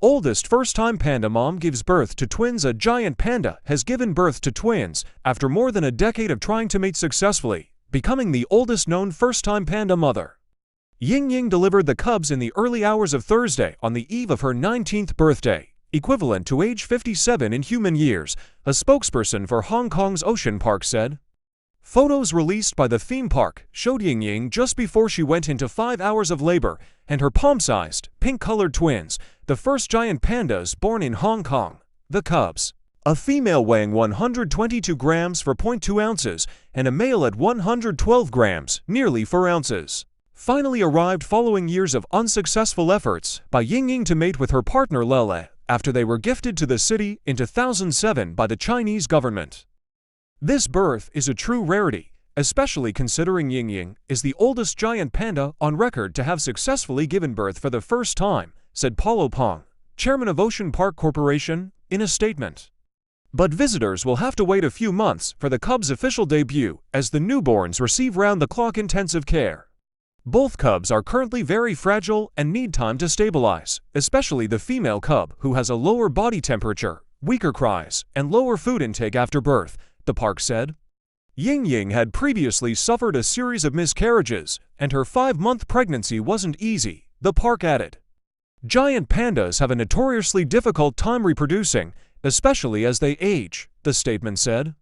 Oldest first-time panda mom gives birth to twins. A giant panda has given birth to twins after more than a decade of trying to mate successfully, becoming the oldest known first-time panda mother. Ying Ying delivered the cubs in the early hours of Thursday on the eve of her 19th birthday, equivalent to age 57 in human years, a spokesperson for Hong Kong's Ocean Park said. Photos released by the theme park showed Ying Ying just before she went into 5 hours of labor and her palm-sized, pink-colored twins, the first giant pandas born in Hong Kong, the cubs. A female weighing 122 grams for 0.2 ounces and a male at 112 grams, nearly 4 ounces. Finally arrived following years of unsuccessful efforts by Ying Ying to mate with her partner Lele after they were gifted to the city in 2007 by the Chinese government. This birth is a true rarity, especially considering Ying Ying is the oldest giant panda on record to have successfully given birth for the first time, said Paulo Pong, chairman of Ocean Park Corporation, in a statement. But visitors will have to wait a few months for the cubs' official debut as the newborns receive round-the-clock intensive care. Both cubs are currently very fragile and need time to stabilize, especially the female cub, who has a lower body temperature, weaker cries, and lower food intake after birth, the park said. Ying Ying had previously suffered a series of miscarriages, and her 5-month pregnancy wasn't easy, the park added. Giant pandas have a notoriously difficult time reproducing, especially as they age, the statement said.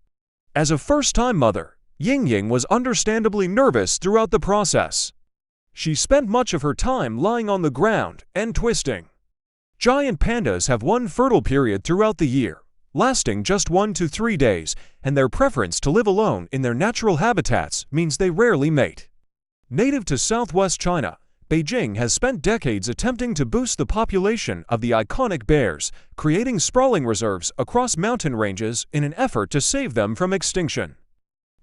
As a first-time mother, Ying Ying was understandably nervous throughout the process. She spent much of her time lying on the ground and twisting. Giant pandas have one fertile period throughout the year, lasting just 1 to 3 days, and their preference to live alone in their natural habitats means they rarely mate. Native to southwest China, Beijing has spent decades attempting to boost the population of the iconic bears, creating sprawling reserves across mountain ranges in an effort to save them from extinction.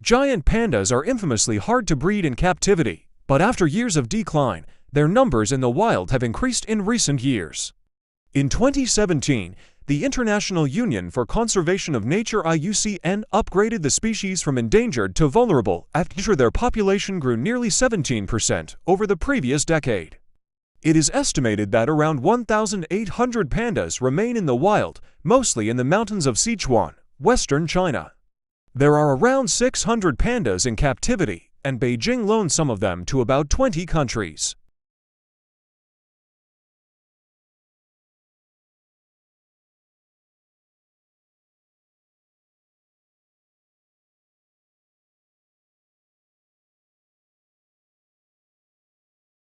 Giant pandas are infamously hard to breed in captivity, but after years of decline, their numbers in the wild have increased in recent years. In 2017, the International Union for Conservation of Nature (IUCN) upgraded the species from endangered to vulnerable after their population grew nearly 17% over the previous decade. It is estimated that around 1,800 pandas remain in the wild, mostly in the mountains of Sichuan, western China. There are around 600 pandas in captivity, and Beijing loans some of them to about 20 countries.